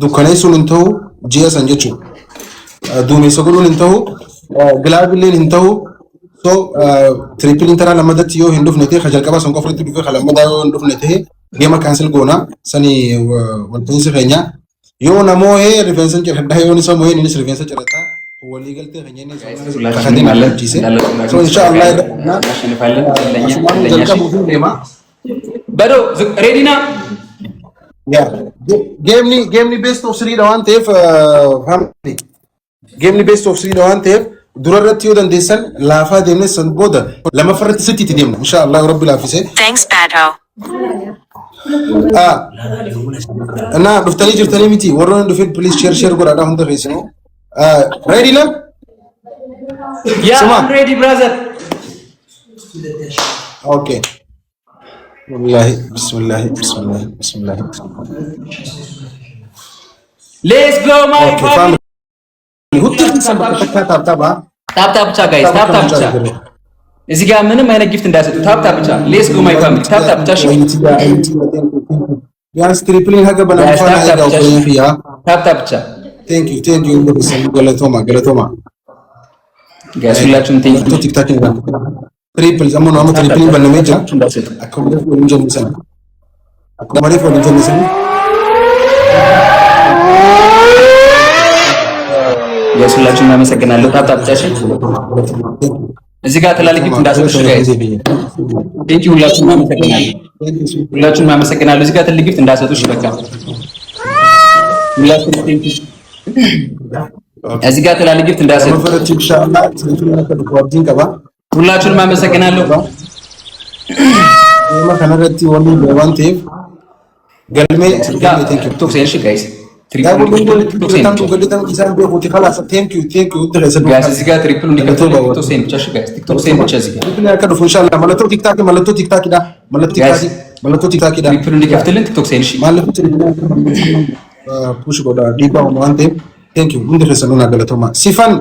دكاني سولنتو جيا سنجتشو دومي سقولون انتهو غلابلين انتهو سو تريبل انترا لما دتيو هندوف نتي خجل كبا سن كفرت بيف خلا مدا هندوف نتي جيما كانسل غونا سني ولتنس خنيا يو نمو هي ريفنسن جردا يوني سمو هي نيس ريفنسن جردا هو ليغل تي خنيا خدين الله سو ان شاء الله نشنفالن لኛ بدو ريدينا Yeah, game ni best of 3 dawan tef family game ni best of 3 dawan tef durarrat yodan desan lafa demne san boda lama farrat sitti tidemna inshallah rabbil afise thanks Badho ana duftani jirtani miti warron do fit please share gora da hunda resino ready la yeah I'm ready brother okay والله بسم الله let's go my family ታፕ ብቻ ጋይስ ታፕ ብቻ እዚህ ጋር ምንም አይነት ጊፍት እንዳሰጡ ታፕ ብቻ let's go my family ታፕ ብቻ እሺ ቢያንስ ትሪፕሊን ሀገ በላፋና ያው በፊያ ታፕ ብቻ thank you ገለቶማ ጋይስ ሁላችሁም thank you ቲክታክ triple zaman nama triple ban meja akomare fo injin misan የሱላችሁ እናመሰግናለሁ ታፕ ብቻሽ እዚህ ጋር ትላልቅ እንዳሰጡሽ ጋይስ ቴንክ ዩ ሁላችሁም እናመሰግናለሁ እዚህ ጋር ትልቅ ጊፍት እንዳሰጡሽ በቃ ሁላችሁም ቴንክ ዩ እዚህ ጋር ትላልቅ ጊፍት እንዳሰጡ ሁላችሁንም አመሰግናለሁ ከነረቲ ወንዱ ለዋንቴፍ ገልሜ ቴንክ ዩ ቶክስ እሺ ጋይስ ትሪፕል ትሪፕል እንዲከተሉ ቶክሴን ብቻ እሺ ጋይስ ቶክሴን ብቻ እዚህ ጋር ትሪፕል ያከዱ ኢንሻአላህ ማለት ቲክታክ ዳ ትሪፕል እንዲከፍትልን ቶክሴን እሺ ማለት ፑሽ ጎዳ ዲባ ዋንቴፍ ቴንክ ዩ እንደረሰኑና ገለቶማ ሲፋን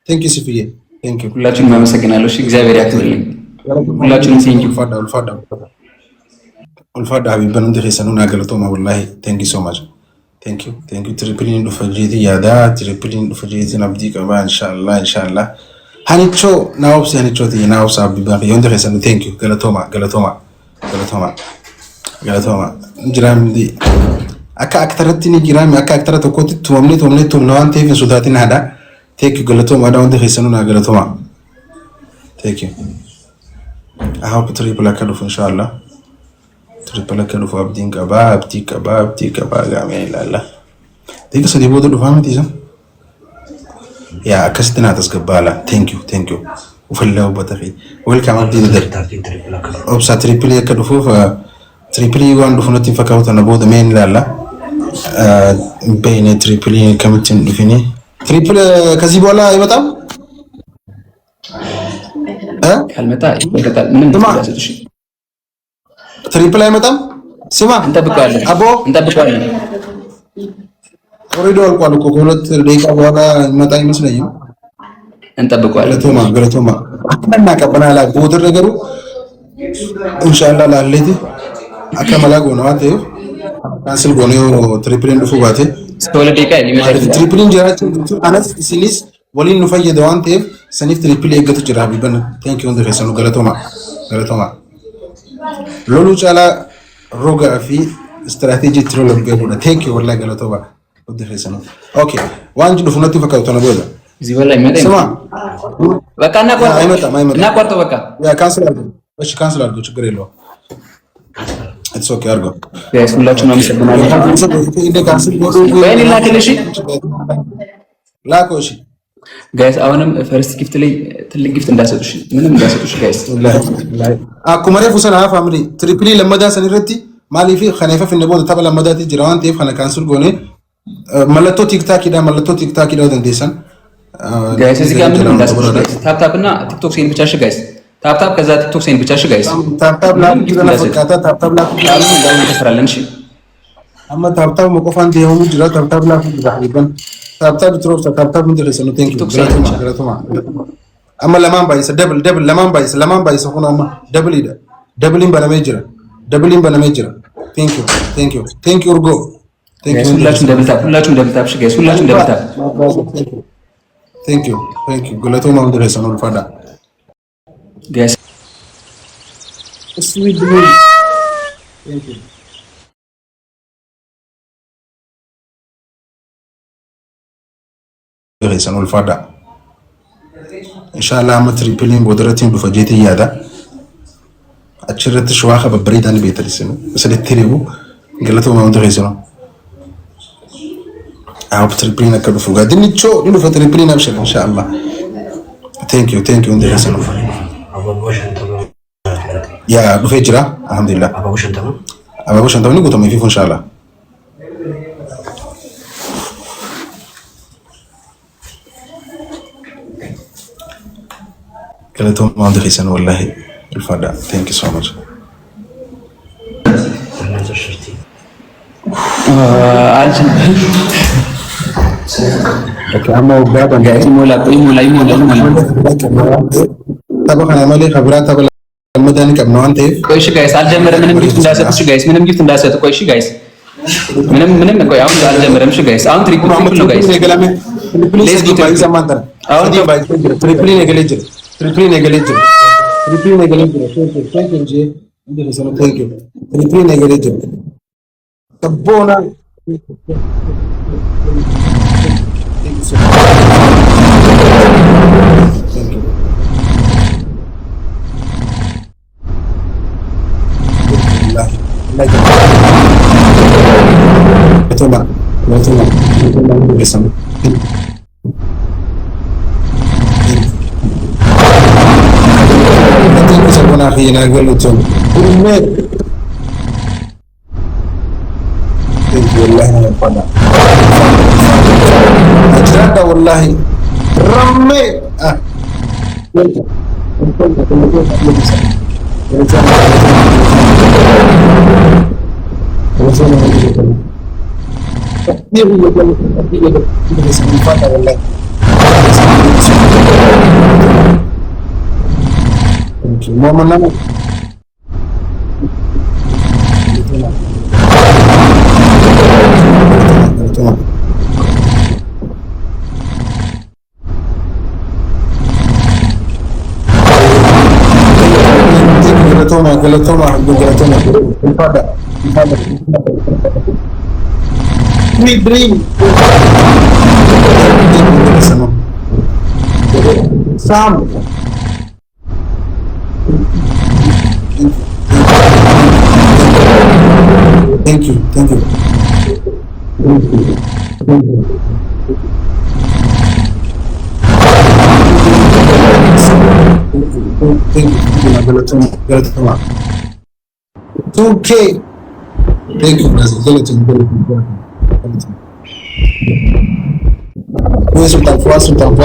ቴንክ ዩ ሲፍዬ ቴንክ ዩ ሁላችሁንም አመሰግናለሁ እሺ እግዚአብሔር ያክብርልኝ ሁላችሁንም ቴንክ ዩ ولفادا حبيبنا እንደረሰኑና ገለቶማ والله ቴንክ ዩ ሶ ማች ቴንክ ዩ ትሪፕሊን ዱፈጂቲ ያዳ ትሪፕሊን ዱፈጂቲ ናብዲ ቀባ ኢንሻአላህ ሃኒቾ ናውስ አቢባ እንደረሰኑ ቴንክ ዩ ገለቶማ እንጅራምዲ አካ አክተረቲኒ ጅራሚ አካ አክተረ ተኮት ቱምኔ ቱምናን ቴፍ ሱዳቲን ሃዳ ቴንክ ዩ ገለቶማ ዳው እንደረሰኑና ገለቶማ ቴንክ ዩ I hope triple akadufu inshallah triple akadufu abdin qaba gamela dika sadi bodo du famiti san ya akastina tasgabala thank you ufallahu batafi welcome abdi der obsa triple akadufu triple wan du funati fakawta na bodo men lalla bayne triple kamitin dufini triple kazi bola ይመጣም ካልመጣ ይቆጣል ምንም እንዳሰጡሽ ትሪፕል አይመጣም ስማ እንጠብቀዋለን አቦ ኮሪዶር አልቋል እኮ ከሁለት ደቂቃ በኋላ ይመጣ ይመስለኛል እንጠብቀዋለን ገለቶማ አከና ቀበናላ ቦደር ነገሩ ኢንሻአላህ ላለቲ አከመላ ጎናዋቴ ካንስል ጎኔው ትሪፕልን ዱፉባቴ ስቶለ ደቂቃ ይመጣል ትሪፕልን ጀራችን አነስ ሲሊስ ወሊን ነው ፈየደ ዋንቴ ሰኒፍ ትሪፕል የገቱ ጅራ ቢበን ቴንክ ዩ እንደፈሰኑ ገለቶማ ሎሉ ጫላ ሮጋ ፊ ስትራቴጂ ትሮል በቡና ቴንክ ዩ ወላ ገለቶማ እንደፈሰኑ ኦኬ ዋንጅ ነው ፈነቱ ፈካውቶ ነው በዛ እዚህ ወላይ መጣ ስማ በቃ እና ቆርጦ በቃ ያ ካንስል አድርገው ችግር የለውም it's okay አድርገው ጋይስ ሁላችሁም አመሰግናለሁ እንደ ካንስል ቦዶ ወይኔ ላክልሽ ላኮሽ ጋይስ አሁንም ፈርስት ጊፍት ላይ ትልቅ ጊፍት እንዳሰጡሽ ምንም እንዳሰጡሽ ጋይስ አኩመሬ ፉሰና ፋሚሊ ትሪፕሊ ለመዳ ሰኒረቲ ማሊፊ ኸነፈ ፍነቦ ተበ ለመዳቲ ጅራዋን ቴፍ ኸነ ካንስል ጎኔ መለቶ ቲክታክ ዳ ደንዴሰን ጋይስ እዚህ ጋር ምንም እንዳሰጡሽ ጋይስ ታፕ እና ቲክቶክ ሴን ብቻ እሺ ጋይስ ታፕ ከዛ ቲክቶክ ሴን ብቻ እሺ ጋይስ ታፕ ላ ተሰራለን እሺ አማ ታፕ መቆፋን ዲሆኑ ጅራ ታፕ ላ ይባን ታፕ ትሮፍ ታፕ እንደረሰ ነው ቴንክ ዩ ገለቶማ አማ ለማን ባይስ ደብል ለማን ባይስ ሆኖ አማ ደብሊን በነሜጅራ ቴንክ ዩ እርጎ ሁላችሁም ደብል ታፕ እሺ ጋይስ ሁላችሁም ደብል ታፕ ቴንክ ዩ ገለቶ ማውንድ ረሰኑ ልፋዳ ጋይስ ስዊት ዱ ቴንክ ዩ ረሰኑ ልፋዳ ኢንሻአላህ አመ ትሪፕሊን ቦደረቲን ዱፈጄት ያዳ achirratti shwaa qaba bareedaan beektalisinu isatti reebu galata maamta keessano aap triplin akka dhufu gaadini cho dhufu triplin abshir inshallah thank you inde keessano ya dhufe jira alhamdulillah ababu shantama ni gutama fi inshallah galata maamta keessano wallahi الفدا thank you so much كلامه بابا جاي مولا طبعا انا مالي خبرات طبعا المدني كم انت ايش جايز الجمر منم جبت انداسه ايش جايز منم جبت انداسه ايش جايز منم كوي عاوز الجمر مش جايز اون تريبل كله جايز ليس جيت زمان ترى اون دي تريبل نيجليجر Triplin negligere, thank you, Jay. Thank you. Triplin negligere. The bona. Thank you so much. Thank you. Listen. Sabona khina galutum ummet wallahi pada ajrada wallahi ramme mau menang Galatoma we dream Sam Thank you. Thank you. Galatoma. 2K. Thank you, Brazil. Galatoma.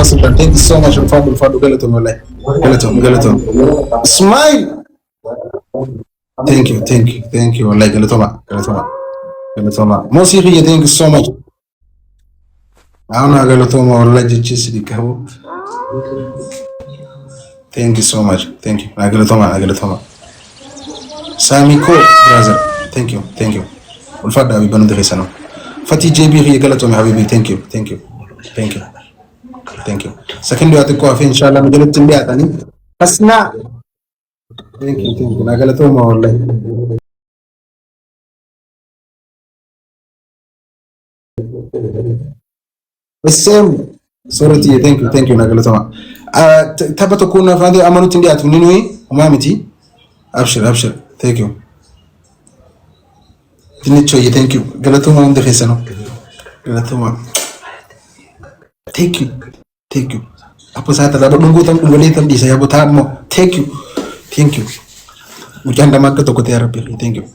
Sultan. Thank you so much for Galatoma. Galatoma. Smile. Thank you. Wallahi Galatoma. Musiqi, thank you so much. Ana Galatoma wallahi jichis dikaho. Thank you so much. Thank you. Galatoma. Samiko brother. Thank you. Ulfada bi banu dresano. Fati JB Galatoma habibi. Thank you. Second day atiko afi inshallah majalat timbi atani. Hasna. Thank you. Galatoma wallahi. السم صورتي thank you نقلتها تبى تكون فاضي أمانو تندي أتمنينوي ومامتي أبشر thank you تنيتشوي thank you قلتهم ما عندي خيسانو قلتهم thank you apa saat ada nunggu tam boleh tam di saya buat mo thank you ujian damak ke toko terapi thank you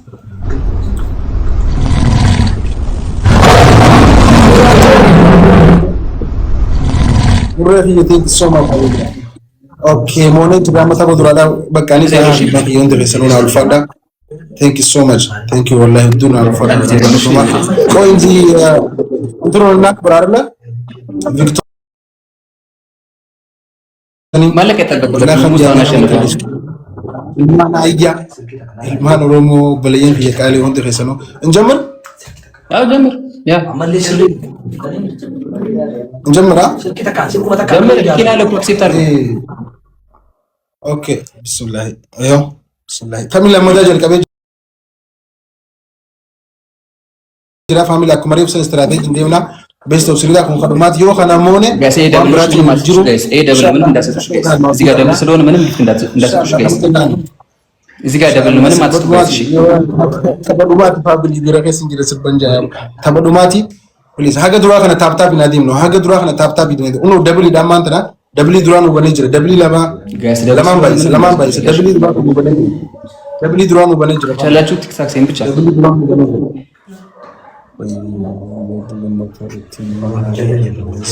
thank you so much. Okay, morning to Grandma Tabudurada Bakani Bakion the Salon Alfada. Thank you so much. Thank you, Wallahi Duna Alfada. Go in the Nak Barla Victor. Malak at the Ilmana Aya, Ilman Romo, Balayan Yakali on the Resano. And German? ያ እንጀምራ ጀምር ኪና ለኩ አክሴፕት አድርግ ኦኬ ቢስሚላህ አዮ ቢስሚላህ ከሚል ለመዳ ጀልቀበ ጅራ ፋሚሊ አኩመሪ ፍሰን ስትራቴጂ እንደምና ቤስት ኦፍ ስሪዳ ኮን ከዱማት ዮ ከናሞኔ ጋይስ ኤ ደብል ጅሩ ጋይስ ኤ ደብል ምንም እንዳሰጥሽ ጋይስ እዚህ ጋር ደብል ስለሆነ ምንም ጊፍት እንዳሰጥሽ ጋይስ እዚህ ጋር ደብል ምንም አትስጥሽ ተበዱማት ፋሚሊ ቢረከስ እንጂ ለስበንጃ ተበዱማቲ ፕሊዝ ሀገ ዱራ ከነ ታፕታፕ ናዲም ነው ሀገ ዱራ ከነ ታፕታፕ ይደነ ኡኖ ደብል ዳማንተና ደብል ዱራ ነው በነጅረ ደብል ለማን ባይስ ደብል ዱራ ነው በነጅረ ቻላችሁ ቲክታክ ሴን ብቻ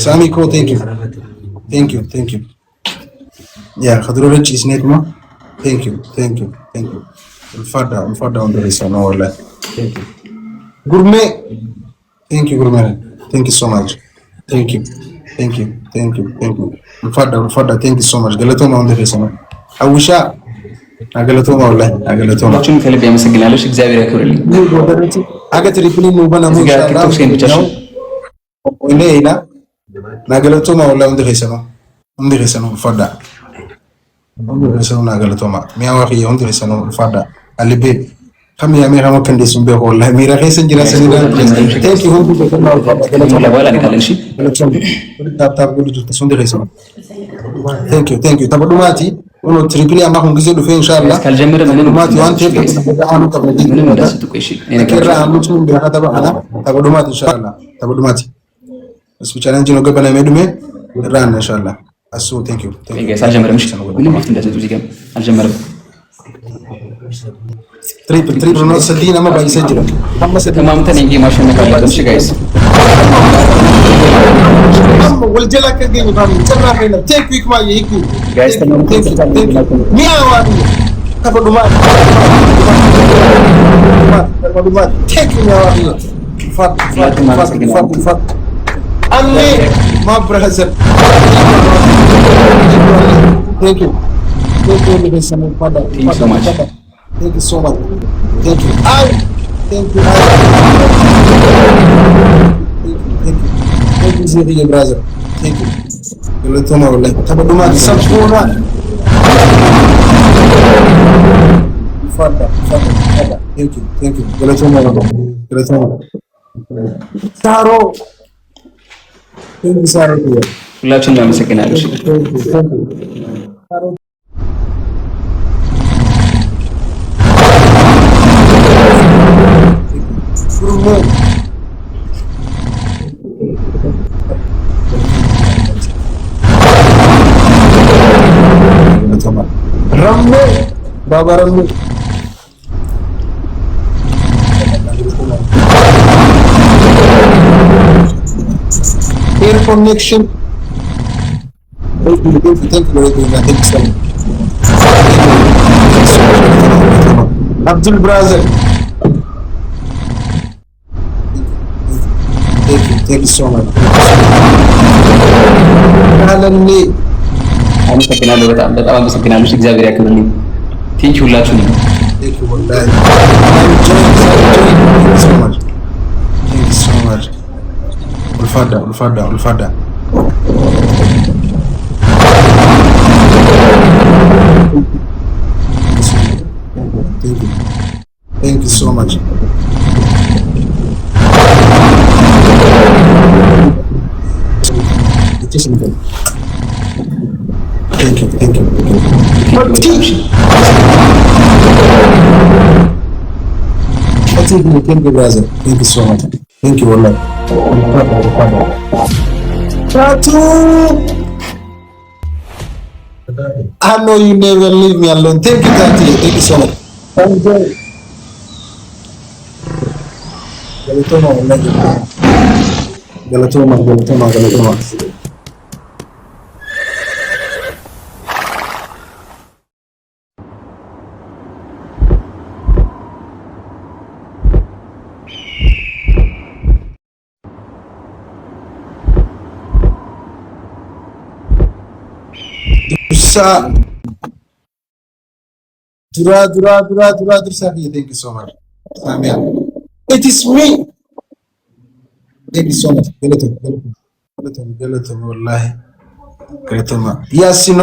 ሳሚኮ ቴንክ ዩ ያ خضروች ስኔት ማ ቴንክ ዩ الفادا on the reason no والله ጉርሜ ቴንክ ዩ ጉርሜ ቴንክ ዩ so much ቴንክ ዩ الفادا ቴንክ ዩ so much ገለቶማ on the reason አውሻ አገለቶማ والله አገለቶማ ሁላችሁም ከልብ ያመሰግናለሁ እግዚአብሔር ያክብርልኝ አገ ትሪፕሊ ነው በና ነው ቲክቶክ ሴን ብቻ ኢላ ናገለቶማ والله on the reason الفادا ሰው ናገለቶማ ሚያዋቂ on the reason الفادا አልቤ ከሚያ ሜራ ወከንዴ ስምቤ والله ሜራ ከሰን ጅራ ሰኒዳ ቴንክ ዩ ሁሉ ገለቶማ ለበኋላ እንካለን እሺ ታፕታፕ ጉዱ ተሶንደ reason ቴንክ ዩ ተበዱማቲ ኡኖ ትሪፕሊ አማሁን ጊዜ ዱፌ ኢንሻአላህ ካልጀመረ ምንም ማቲ ዋን ቴፕ አኑ ተበዲ ምንም እንዳሰጥኩ እሺ እኔ ከራ አሙቹን ቢራከተባ አና ተበዱማቲ ኢንሻአላህ ተበዱማቲ እሱ ቻሌንጅ ነው ገበና መድሜ ራን ኢንሻአላህ አሱ ቴንክ ዩ ጋይስ አልጀመረም እሺ ምንም ጊፍት እንዳሰጡ እዚህ ጋር አልጀመረም ትሪፕል ነው ሰዲና ማ ባይሰጅራ ተማምተን እንጂ ማሸነፍ አለበት እሺ ጋይስ ወልጀላ ከገኝ ባም ጨራ ከነ ቴክ ዊክ ማ ይኩ ጋይስ ሚያዋሪ ተበዱማት ቴክ ሚያዋሪ ፋት አለ ማ ብራዘር ቴንክ ዩ ለሰነ ፋዳ Thank you so much. Thank you. Thank you, Zia, brother. Thank you. Galatoma, wallahi. Tabaduma, sabuna. Fada. Thank you. Galatoma. Saro. Thank you, Saro. ሁላችሁም እናመሰግናለን። Rambo, Baba Rambo. Air connection. Thank you. Abdul brother. Thank you so much. አለልኝ አመሰግናለሁ። በጣም አመሰግናለሁ። እግዚአብሔር ያክብርልኝ። ቴንክ ዩ ሁላችሁም። Thank you wallahi. Thank you so much. Ulfada. Thank you so much. Thank you. Thank you, brother. Thank you so much. Thank you, Allah. Tatu! I know you never leave me alone. Thank you, Tati. Thank you so much. Galatoma. Dura, Safi. Thank you so much. Samia. It is me. ቴንክ ዩ ሶ ማች ገለቶ ወላሂ ገለቶማ ያሲኖ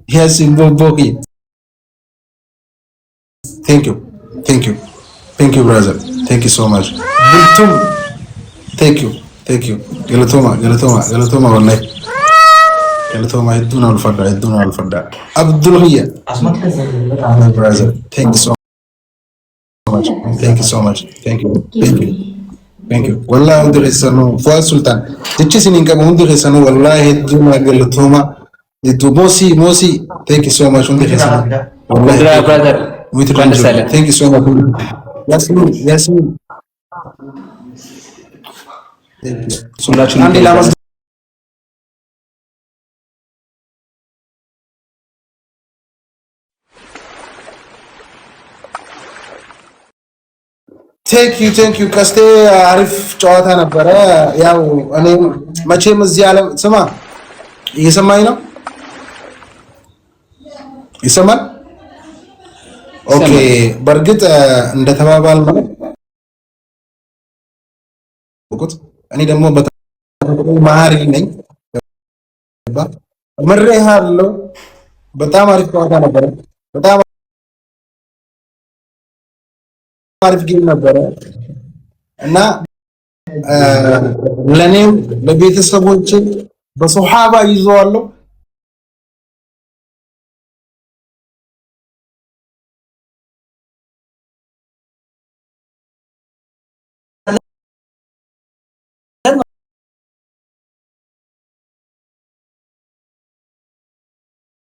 ያሲን ቦቦቂ ቴንክ ዩ ብራዘር ቴንክ ዩ ሶ ማች ቡልቱም ቴንክ ዩ ገለቶማ ወላሂ ገለቶማ ሄዱና አልፈዳ አብዱል ሂያ ብራዘር ቴንክ ዩ ሶ ማች ቴንክ ዩ ወላሂ ሁንዲ ኸይሰኑ ፉአድ ሱልጣን እቺ ሲኒን ቀበ ሁንዲ ኸይሰኑ ወላሂ ሄዱና ገለቶማ ሄዱ ሞሲ ቴንክ ዩ ሶ ማች ሁንዲ ኸይሰኑ ወላሂ ብራዘር ቴንክ ዩ ሶ ማች ያስሚን ሁላችሁም ቴንክ ዩ ቀስቴ አሪፍ ጨዋታ ነበረ። ያው እኔ መቼም እዚህ ዓለም ስማ እየሰማኝ ነው ይሰማል። ኦኬ በእርግጥ እንደተባባል ነው እኔ ደግሞ መሀሪ ነኝ መሬሃለሁ። በጣም አሪፍ ጨዋታ ነበረ። በጣም አሪፍ ጌም ነበረ እና ለኔም ለቤተሰቦቼ በሶሃባ ይዘዋለሁ